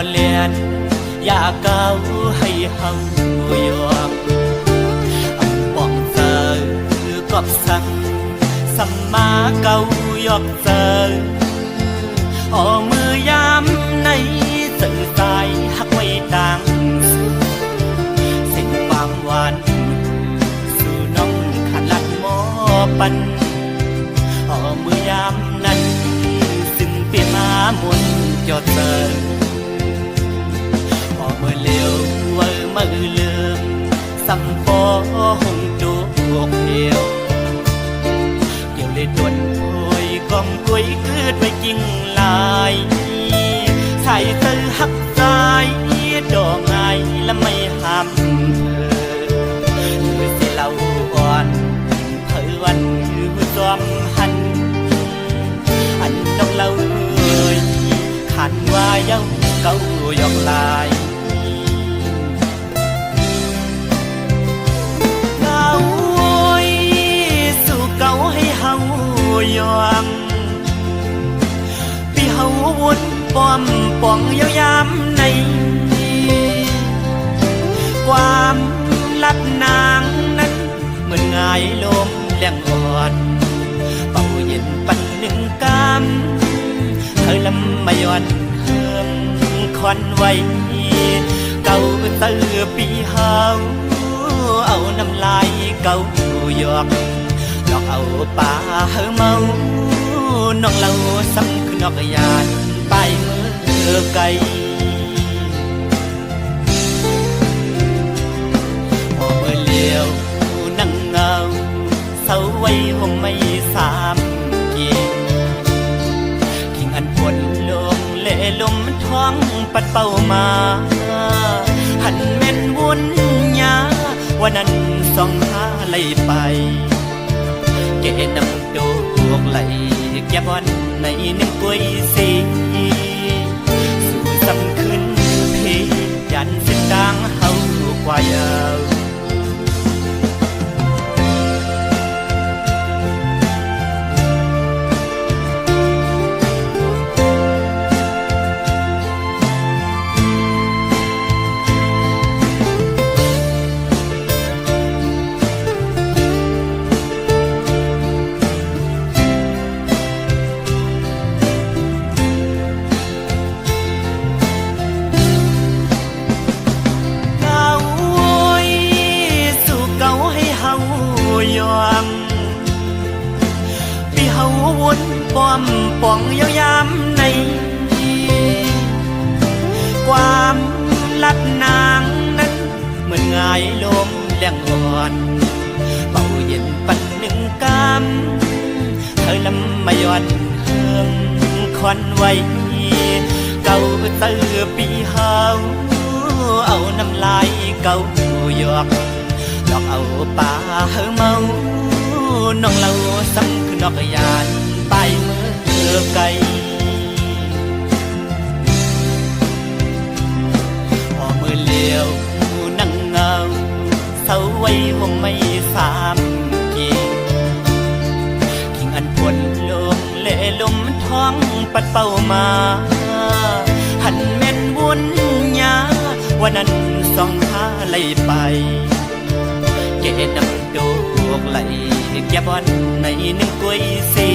เลียนอยากเก้าให้เฮาอยู่ป้องเจอกอบสังสัมมาเก่ายอกเจอมือยามในสื่อสายหักไว้ต่างสิ่งความหวานสู่น้องขันลัดหมอปันมือยามนั้นซึ่งเปียมามุนจอดเจอมือเลี้ยวมือเลื่อมสัมปอหงจูกเดียวเกี่ยวเลยด่วนโอยกอมกุยเกิดไว้จริงลายใส่เธอหักใจดอกไงและไม่ห้ามเธอสิเล่าอ่อนเธอวันคือจอมหันอันน้องเล่าขันว่าเย้าเก้ายอกลายยองพี่เฮาวนป้อมป่องยาวยามในความลับนางนั้นเหมือนง่ายลมแรงอ่อนเป่าเย็นปันหนึ่งกำเธอลำมาย้อนเฮิมคอนไว้เก่าเตือปีเฮาเอาน้ำลายเก่าหยอกดอกเอาป่าเฮอเมาน้องเล่าซ้ำคือนอกยานไปมือไกลมือเลี้ยวนั่งเงาเศร้าไว้ห่มไม่สามกิ่งกิ่งอันปวดลมเล่ลมท้องปัดเป่ามาหันเม่นวุ่นยาวันนั้นส่องหาไหลไปเกนำดอกไหลแก้บอนในหนึ่งกุยสีสู่สำคืนเพยันเส้นทางเฮากว่ายาวพี่เฮาวนป้อมป่องยาวยามในความลับนางนั้นเหมือนง่ายลมแรงอ่อนเป่าเย็นปันหนึ่งกำเธอลำมาย้อนเฮิมคอนไว้เก่าเตือปีเฮาเอาน้ำลายเก่าหยอกดอกเอาป่าเฮอเมาน้องเล่าซ้ำคือนอกยานไปมือไกลมือเลี้ยวนั่งเงาเศร้าไว้ห่มไม่สามกิ่งกิ่งอันปวดลมเล่ลมท้องปัดเป่ามาหันเม่นวุ่นยาวันนั้นส่องหาไหลไปเกนำดอกไหลแก้บอนในหนึ่งกุยสี